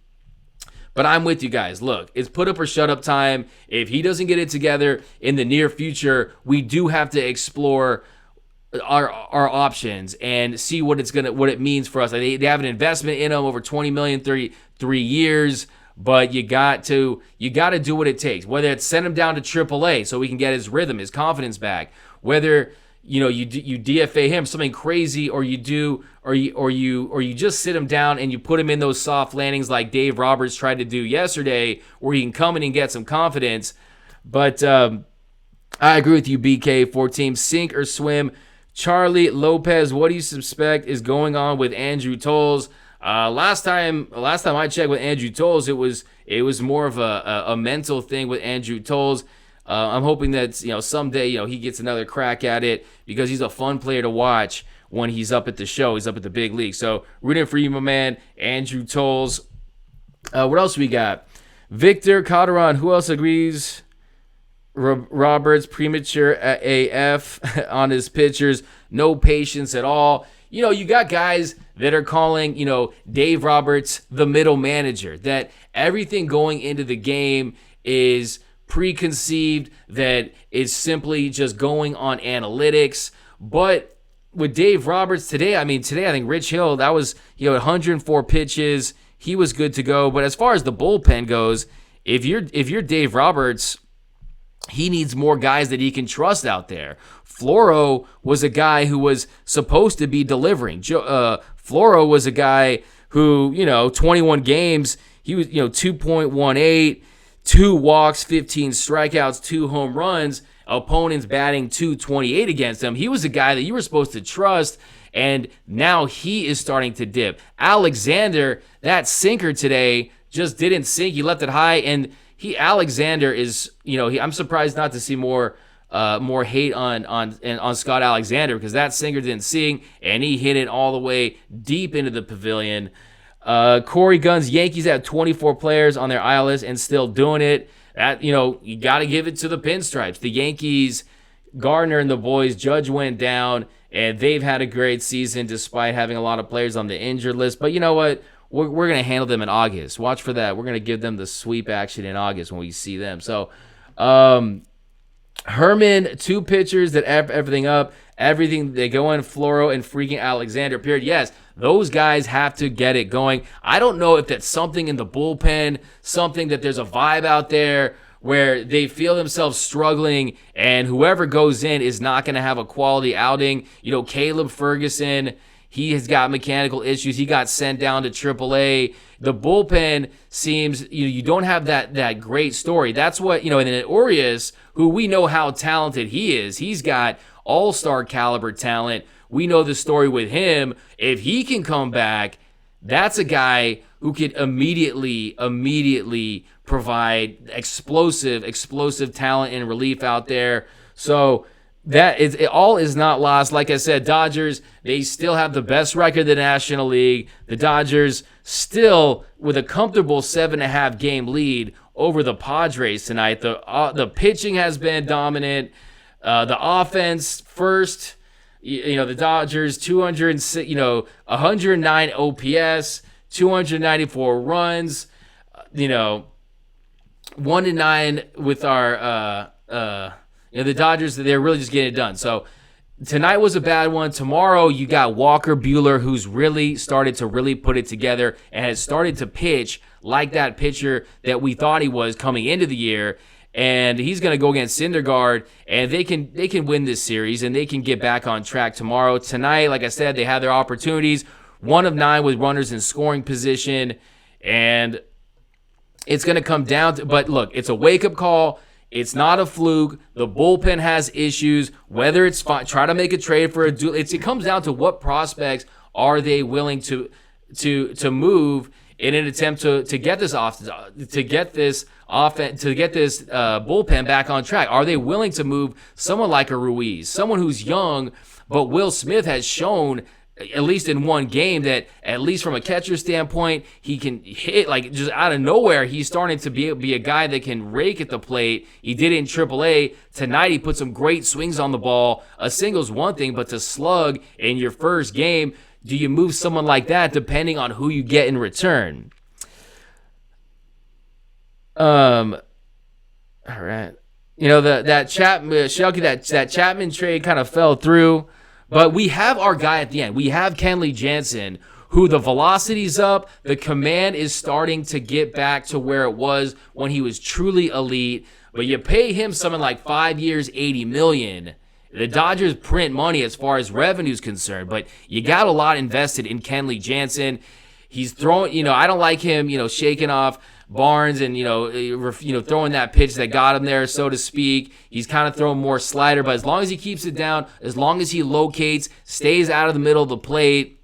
[SPEAKER 1] But I'm with you guys. Look, it's put up or shut up time. If he doesn't get it together in the near future, we do have to explore our options and see what it means for us. They have an investment in him over $20 million, 3 years, but you got to do what it takes. Whether it's send him down to AAA so we can get his rhythm, his confidence back. Whether you DFA him something crazy, or you just sit him down and you put him in those soft landings like Dave Roberts tried to do yesterday, where he can come in and get some confidence. But I agree with you, BK. 4 teams, sink or swim. Charlie Lopez, what do you suspect is going on with Andrew Toles? Last time I checked with Andrew Toles, it was more of a mental thing with Andrew Toles. I'm hoping that someday he gets another crack at it, because he's a fun player to watch when he's up at the show. He's up at the big league. So rooting for you, my man, Andrew Tolles. What else we got? Victor Calderon. Who else agrees? Roberts, premature AF on his pitchers. No patience at all. You got guys that are calling, Dave Roberts the middle manager, that everything going into the game is preconceived, that is simply just going on analytics. But with Dave Roberts today, I think Rich Hill, that was, 104 pitches. He was good to go. But as far as the bullpen goes, if you're Dave Roberts, he needs more guys that he can trust out there. Floro was a guy who was supposed to be delivering. Floro was a guy who, 21 games, he was, 2.18, 2 walks, 15 strikeouts, 2 home runs, opponents batting .228 against him. He was a guy that you were supposed to trust, and now he is starting to dip. Alexander, that sinker today just didn't sink. He left it high, and Alexander is, I'm surprised not to see more hate on Scott Alexander, because that sinker didn't sink, and he hit it all the way deep into the pavilion. Corey Gunn's Yankees have 24 players on their IL list and still doing it. That, you got to give it to the Pinstripes. The Yankees, Gardner and the boys, Judge went down, and they've had a great season despite having a lot of players on the injured list. But you know what? We're going to handle them in August. Watch for that. We're going to give them the sweep action in August when we see them. So, Herman, 2 pitchers that amp everything up. Everything, they go in Floro and freaking Alexander, period. Yes, those guys have to get it going. I don't know if that's something in the bullpen, something that there's a vibe out there where they feel themselves struggling, and whoever goes in is not going to have a quality outing. Caleb Ferguson, he has got mechanical issues. He got sent down to AAA. The bullpen seems, you don't have that great story. That's what, and then Urias, who we know how talented he is. He's got all-star caliber talent. We know the story with him. If he can come back, that's a guy who could immediately provide explosive talent and relief out there. So it all is not lost. Like I said, Dodgers, they still have the best record in the National League. The Dodgers still with a comfortable 7.5 game lead over the Padres tonight. The pitching has been dominant. The offense first. The Dodgers 109 OPS, 294 runs. 1-9 with our the Dodgers, they're really just getting it done. So tonight was a bad one. Tomorrow you got Walker Buehler, who's really started to put it together and has started to pitch like that pitcher that we thought he was coming into the year. And he's going to go against Syndergaard, and they can win this series, and they can get back on track tomorrow. Tonight, like I said, they have their opportunities. 1 of 9 with runners in scoring position, and it's going to come down to, but look, it's a wake-up call. It's not a fluke. The bullpen has issues. Whether it's fine, try to make a trade for a duel. It comes down to what prospects are they willing to move in an attempt to get this bullpen back on track. Are they willing to move someone like a Ruiz, someone who's young, but Will Smith has shown, at least in one game, that at least from a catcher standpoint, he can hit like just out of nowhere. He's starting to be a guy that can rake at the plate. He did it in AAA. Tonight he put some great swings on the ball. A single's one thing, but to slug in your first game, do you move someone like that depending on who you get in return? All right. That Chapman trade kind of fell through. But we have our guy at the end. We have Kenley Jansen, who the velocity's up. The command is starting to get back to where it was when he was truly elite. But you pay him something like 5 years, $80 million. The Dodgers print money as far as revenue is concerned, but you got a lot invested in Kenley Jansen. He's throwing, I don't like him, shaking off Barnes and, throwing that pitch that got him there, so to speak. He's kind of throwing more slider, but as long as he keeps it down, as long as he locates, stays out of the middle of the plate,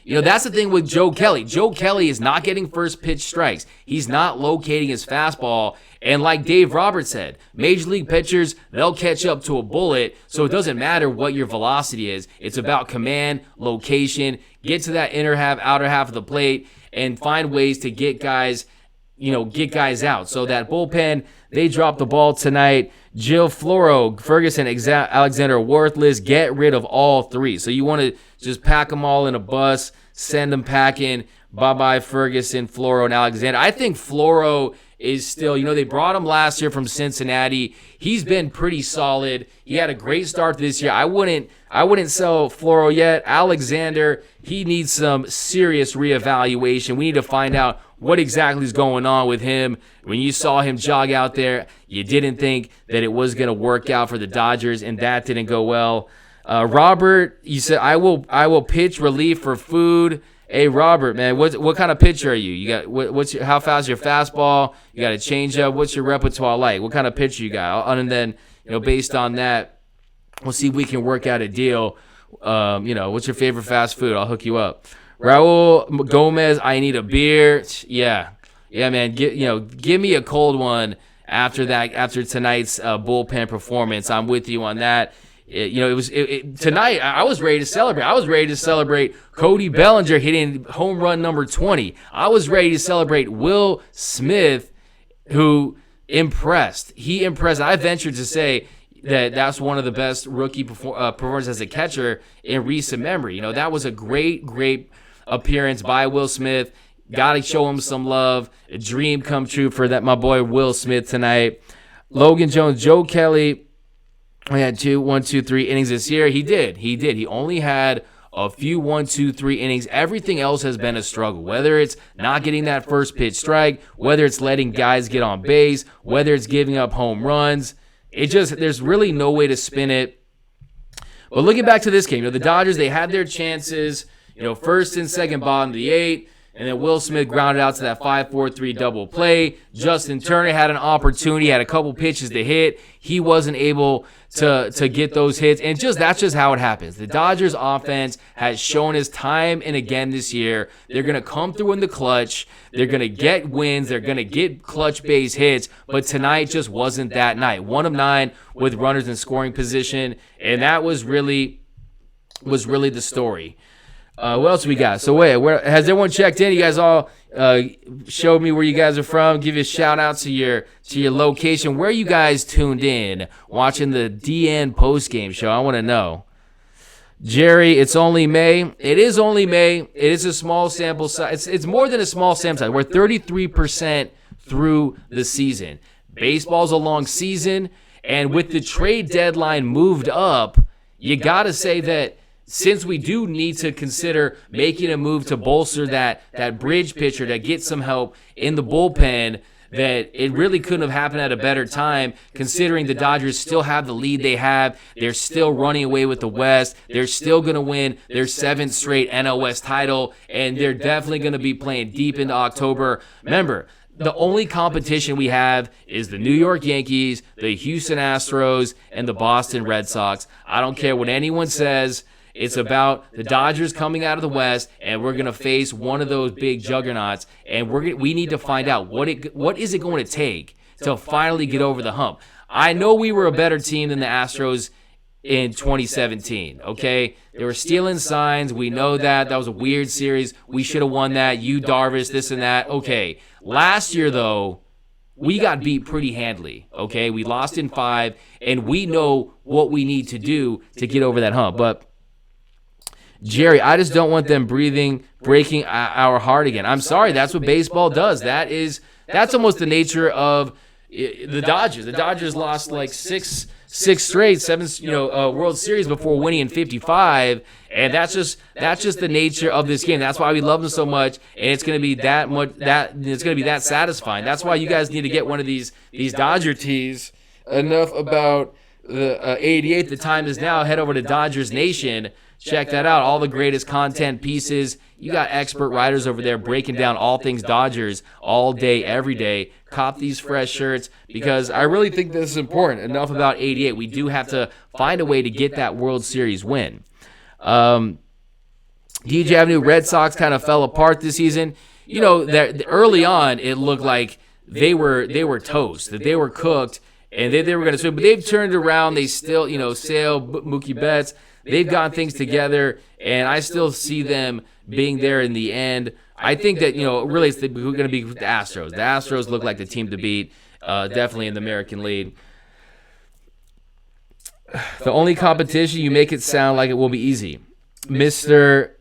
[SPEAKER 1] That's the thing with Joe Kelly. Joe Kelly is not getting first pitch strikes. He's not locating his fastball. And like Dave Roberts said, major league pitchers, they'll catch up to a bullet, so it doesn't matter what your velocity is. It's about command, location, get to that inner half, outer half of the plate, and find ways to get guys out. So that bullpen, they dropped the ball tonight. Jill Floro, Ferguson, Alexander, worthless. Get rid of all three. So you want to just pack them all in a bus, send them packing. Bye-bye, Ferguson, Floro, and Alexander. I think Floro is still, they brought him last year from Cincinnati. He's been pretty solid. He had a great start this year. I wouldn't sell Floro yet. Alexander, he needs some serious reevaluation. We need to find out what exactly is going on with him. When you saw him jog out there, you didn't think that it was going to work out for the Dodgers, and that didn't go well. Robert, you said, I will pitch relief for food. Hey, Robert, man, what kind of pitcher are you? You got how fast is your fastball? You got a changeup. What's your repertoire like? What kind of pitcher you got? And then, based on that, we'll see if we can work out a deal. What's your favorite fast food? I'll hook you up. Raul Gomez, I need a beer. Yeah, man. Give me a cold one after tonight's bullpen performance. I'm with you on that. Tonight I was ready to celebrate. I was ready to celebrate Cody Bellinger hitting home run number 20. I was ready to celebrate Will Smith, who impressed. He impressed. I venture to say that that's one of the best rookie performances as a catcher in recent memory. That was a great appearance by Will Smith. Got to show him some love. A dream come true for my boy Will Smith tonight. Logan Jones, Joe Kelly. We had 1, 2, 3 innings this year. He did. He only had a few 1, 2, 3 innings. Everything else has been a struggle, whether it's not getting that first pitch strike, whether it's letting guys get on base, whether it's giving up home runs. There's really no way to spin it. But looking back to this game, the Dodgers, they had their chances, first and second, bottom of the 8th. And then Will Smith grounded out to that 5-4-3 double play. Justin Turner had an opportunity, had a couple pitches to hit. He wasn't able to get those hits. And that's just how it happens. The Dodgers offense has shown us time and again this year. They're going to come through in the clutch. They're going to get wins. They're going to get clutch base hits. But tonight just wasn't that night. 1 of 9 with runners in scoring position. And that was really the story. What else we got? So has everyone checked in? You guys all showed me where you guys are from. Give you a shout out to your location. Where are you guys tuned in watching the DN postgame show? I want to know. Jerry, it's only May. It is only May. It is a small sample size. It's more than a small sample size. We're 33% through the season. Baseball's a long season, and with the trade deadline moved up, you got to say that since we do need to consider making a move to bolster that bridge pitcher to get some help in the bullpen, that it really couldn't have happened at a better time, considering the Dodgers still have the lead they have. They're still running away with the West. They're still going to win their 7th straight NL West title, and they're definitely going to be playing deep into October. Remember, the only competition we have is the New York Yankees, the Houston Astros, and the Boston Red Sox. I don't care what anyone says. It's about the Dodgers coming out of the West, and we're going to face one of those big juggernauts, and we need to find out what is it going to take to finally get over the hump. I know we were a better team than the Astros in 2017, okay? They were stealing signs. We know that. That was a weird series. We should have won that. You, Darvish, this and that. Okay. Last year, though, we got beat pretty handily, okay? We lost in 5, and we know what we need to do to get over that hump. But Jerry, I just don't want them breaking our heart again. I'm sorry, that's what baseball does. That's almost the nature of the Dodgers. The Dodgers lost like six straight, 7 World Series before winning in 55, and that's just the nature of this game. That's why we love them so much, and it's going to be that satisfying. That's why you guys need to get one of these Dodger tees. Enough about the 88. The time is now. Head over to Dodgers Nation. Check that out. All the greatest content pieces. You got expert writers over there breaking down all things Dodgers all day, every day. Cop these fresh shirts because I really think this is important. Enough about 88. We do have to find a way to get that World Series win. DJ Avenue Red Sox kind of fell apart this season. That early on it looked like they were toast, that they were cooked, and they were going to swing. But they've turned around. They still, Sale, Mookie Betts, they've gotten things together, and I still see them being there in the end. I think that, really it's going to be the Astros. The Astros look like the team to beat, definitely in the American League. The only competition, you make it sound like it will be easy. Mr.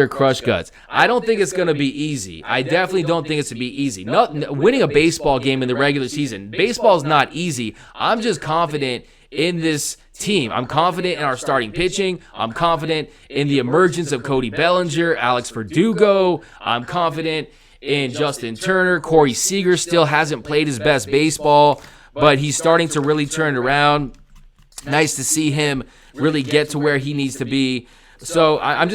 [SPEAKER 1] Crush Guts. I don't think it's going to be easy. I definitely don't think it's going to be easy. Winning a baseball game in the regular season, baseball's not easy. I'm just confident in this team. I'm confident in our starting pitching. I'm confident in the emergence of Cody Bellinger, Alex Verdugo. I'm confident in Justin Turner. Corey Seager still hasn't played his best baseball, but he's starting to really turn around. Nice to see him really get to where he needs to be. So I'm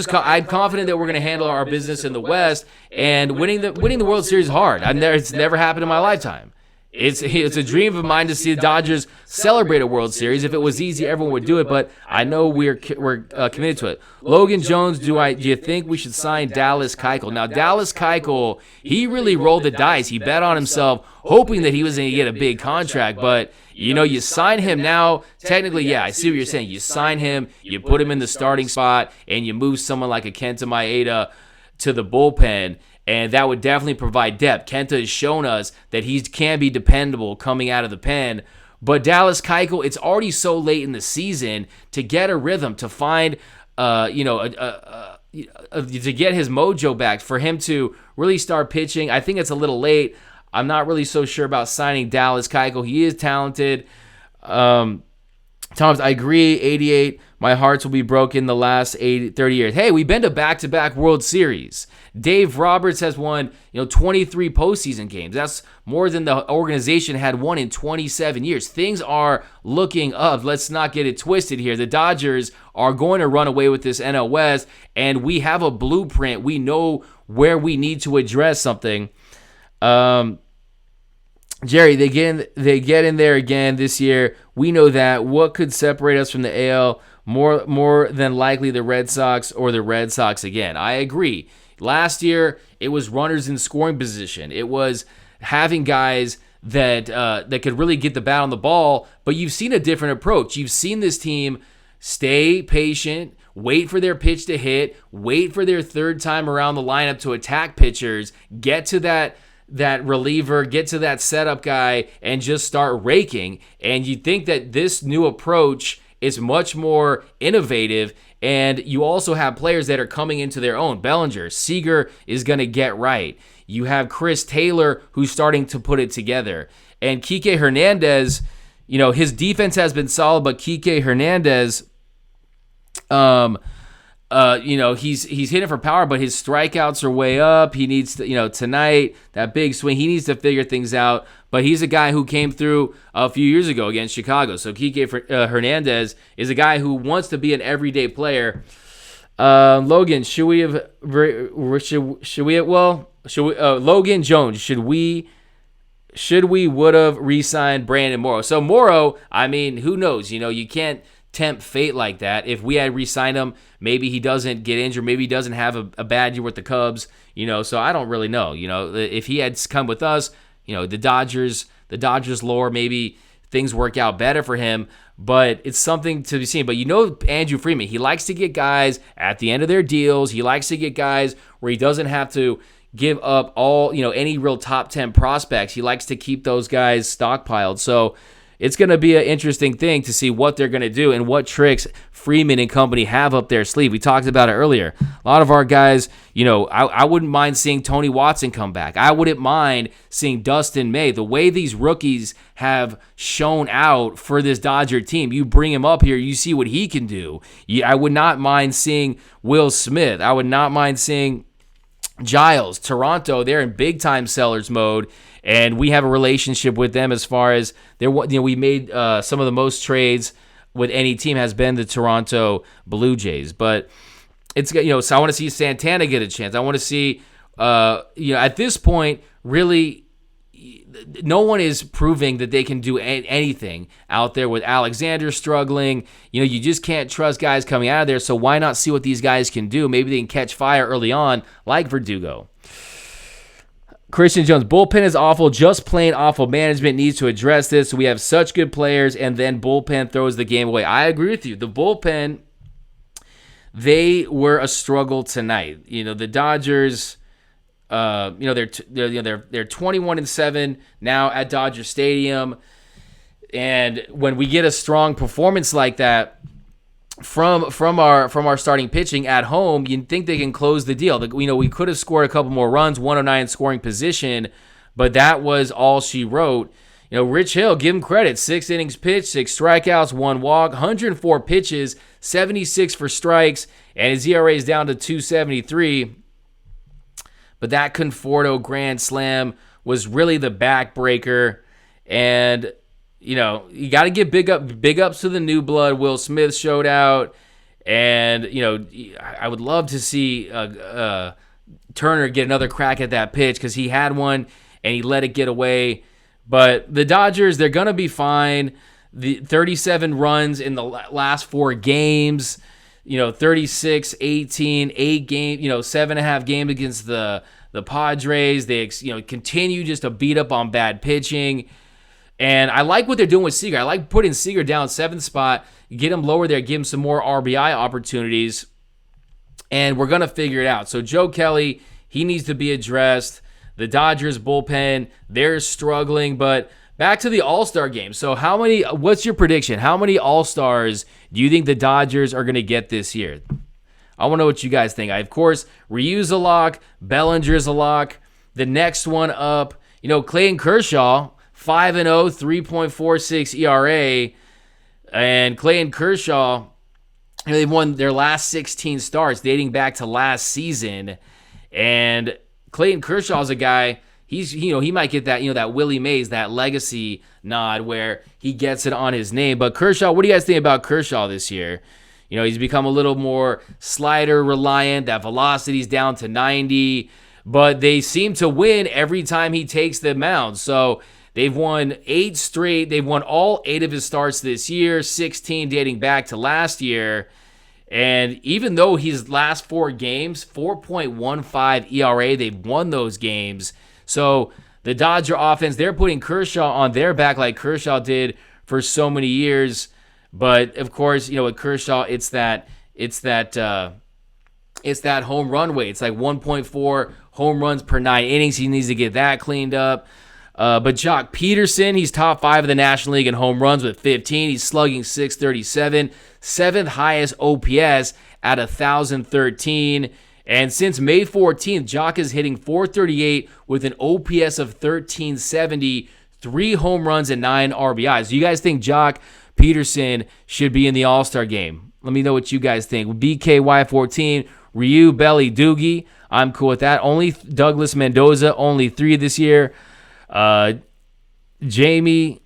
[SPEAKER 1] confident that we're going to handle our business in the West, and winning the World Series is hard. It's never happened in my lifetime. It's a dream of mine to see the Dodgers celebrate a World Series. If it was easy, everyone would do it, but I know we're committed to it. Logan Jones, do you think we should sign Dallas Keuchel? Now, Dallas Keuchel, he really rolled the dice. He bet on himself, hoping that he was going to get a big contract, but you sign him now. Technically, yeah, I see what you're saying. You sign him, you put him in the starting spot, and you move someone like a Kenta Maeda to the bullpen, and that would definitely provide depth. Kenta has shown us that he can be dependable coming out of the pen. But Dallas Keuchel, it's already so late in the season to get a rhythm, to find, to get his mojo back, for him to really start pitching. I think it's a little late. I'm not really so sure about signing Dallas Keuchel. He is talented. Thomas, I agree. 88. My hearts will be broken the last 30 years. Hey, we've been to back-to-back World Series. Dave Roberts has won, 23 postseason games. That's more than the organization had won in 27 years. Things are looking up. Let's not get it twisted here. The Dodgers are going to run away with this NL West, and we have a blueprint. We know where we need to address something. Jerry, they get in there again this year. We know that. What could separate us from the AL? More than likely the Red Sox or the Red Sox again. I agree. Last year, it was runners in scoring position. It was having guys that could really get the bat on the ball, but you've seen a different approach. You've seen this team stay patient, wait for their pitch to hit, wait for their third time around the lineup to attack pitchers, get to that reliever, get to that setup guy, and just start raking. And you think that this new approach is much more innovative, and you also have players that are coming into their own. Bellinger, Seager is going to get right. You have Chris Taylor, who's starting to put it together. And Kike Hernandez, his defense has been solid, but Kike Hernandez, he's hitting for power, but his strikeouts are way up. He needs to, tonight, that big swing, he needs to figure things out. But he's a guy who came through a few years ago against Chicago. So Kike Hernandez is a guy who wants to be an everyday player. Logan, Logan Jones, should we would have re-signed Brandon Morrow? So Morrow, who knows? You can't tempt fate like that. If we had re-signed him, maybe he doesn't get injured. Maybe he doesn't have a bad year with the Cubs. So I don't really know. If he had come with us, the Dodgers lore, maybe things work out better for him. But it's something to be seen. But Andrew Freeman, he likes to get guys at the end of their deals. He likes to get guys where he doesn't have to give up any real top 10 prospects. He likes to keep those guys stockpiled. So it's going to be an interesting thing to see what they're going to do and what tricks Freeman and company have up their sleeve. We talked about it earlier. A lot of our guys, I wouldn't mind seeing Tony Watson come back. I wouldn't mind seeing Dustin May. The way these rookies have shown out for this Dodger team, you bring him up here, you see what he can do. I would not mind seeing Will Smith. I would not mind seeing Giles. Toronto, they're in big-time sellers mode. And we have a relationship with them as far as we made some of the most trades with any team has been the Toronto Blue Jays. But it's so I want to see Santana get a chance. I want to see at this point really no one is proving that they can do anything out there with Alexander struggling. You just can't trust guys coming out of there, so why not see what these guys can do? Maybe they can catch fire early on like Verdugo. Christian Jones, bullpen is awful, just plain awful. Management needs to address this. We have such good players, and then bullpen throws the game away. I agree with you. The bullpen, they were a struggle tonight. The Dodgers, they're 21-7 now at Dodger Stadium, and when we get a strong performance like that from our starting pitching at home, you'd think they can close the deal. We could have scored a couple more runs, 109 scoring position, but that was all she wrote. Rich Hill, give him credit. 6 innings pitched, 6 strikeouts, 1 walk, 104 pitches, 76 for strikes, and his ERA is down to 2.73. But that Conforto grand slam was really the backbreaker. And, you got to give big ups to the new blood. Will Smith showed out. And, I would love to see Turner get another crack at that pitch because he had one and he let it get away. But the Dodgers, they're going to be fine. The 37 runs in the last 4 games. 36, 18, 8 games, 7.5 games against the Padres. They, continue just to beat up on bad pitching. And I like what they're doing with Seager. I like putting Seager down 7th spot, get him lower there, give him some more RBI opportunities, and we're going to figure it out. So Joe Kelly, he needs to be addressed. The Dodgers bullpen, they're struggling, but back to the All-Star game. So what's your prediction? How many All-Stars do you think the Dodgers are going to get this year? I want to know what you guys think. Of course, Ryu's a lock. Bellinger's a lock. The next one up, Clayton Kershaw, 5-0, 3.46 ERA. And Clayton Kershaw, they've won their last 16 starts dating back to last season. And Clayton Kershaw's a guy, he might get that, that Willie Mays, that legacy nod where he gets it on his name. But Kershaw, what do you guys think about Kershaw this year? He's become a little more slider reliant. That velocity's down to 90, but they seem to win every time he takes the mound. So they've won 8 straight. They've won all 8 of his starts this year, 16 dating back to last year. And even though his last 4 games, 4.15 ERA, they've won those games. So the Dodger offense, they're putting Kershaw on their back like Kershaw did for so many years. But of course, with Kershaw, it's that home run rate. It's like 1.4 home runs per 9 innings. He needs to get that cleaned up. But Jock Peterson, he's top 5 of the National League in home runs with 15. He's slugging .637, 7th highest OPS at 1,013. And since May 14th, Jock is hitting .438 with an OPS of 1,370, 3 home runs and 9 RBIs. Do you guys think Jock Peterson should be in the All-Star game? Let me know what you guys think. BKY14, Ryu, Belly, Doogie. I'm cool with that. Only Douglas Mendoza, only 3 this year. Jamie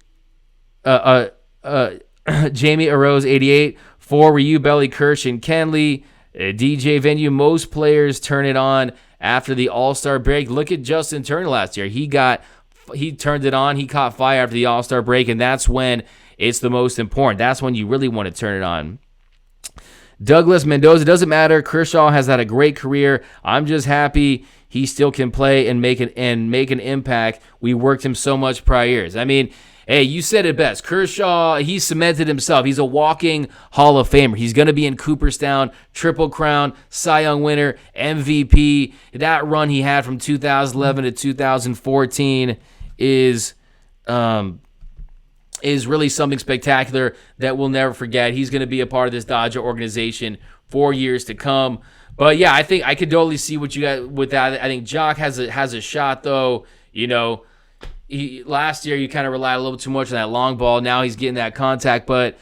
[SPEAKER 1] Arose, 88. 4, Ryu, Belly, Kirsch, and Kenley. DJ Venue, most players turn it on after the All-Star break. Look at Justin Turner last year. He turned it on. He caught fire after the All-Star break, and that's when it's the most important. That's when you really want to turn it on. Douglas Mendoza, doesn't matter. Kershaw has had a great career. I'm just happy he still can play and make an impact. We worked him so much prior years. I mean, hey, you said it best. Kershaw, he cemented himself. He's a walking Hall of Famer. He's going to be in Cooperstown, Triple Crown, Cy Young winner, MVP. That run he had from 2011 to 2014 is really something spectacular that we'll never forget. He's going to be a part of this Dodger organization for years to come. But yeah, I think I could totally see what you got with that. I think Jock has a shot though. Last year you kind of relied a little too much on that long ball. Now he's getting that contact, but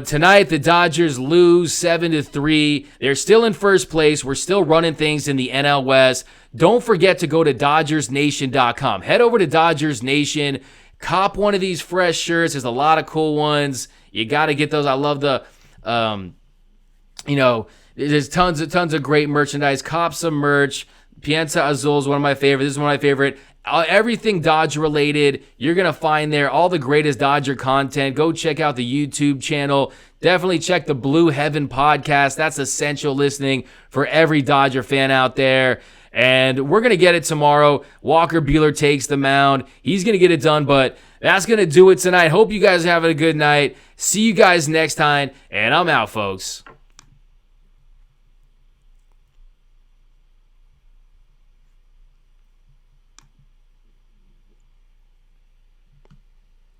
[SPEAKER 1] tonight the Dodgers lose 7-3. They're still in first place. We're still running things in the NL West. Don't forget to go to DodgersNation.com. Head over to Dodgers Nation. Cop one of these fresh shirts. There's a lot of cool ones. You got to get those. I love the, there's tons of great merchandise. Cop some merch. Piensa Azul is one of my favorites. This is one of my favorite Everything Dodger related, you're going to find there. All the greatest Dodger content. Go check out the YouTube channel. Definitely check the Blue Heaven podcast. That's essential listening for every Dodger fan out there. And we're going to get it tomorrow. Walker Buehler takes the mound. He's going to get it done, but that's going to do it tonight. Hope you guys are having a good night. See you guys next time, and I'm out, folks.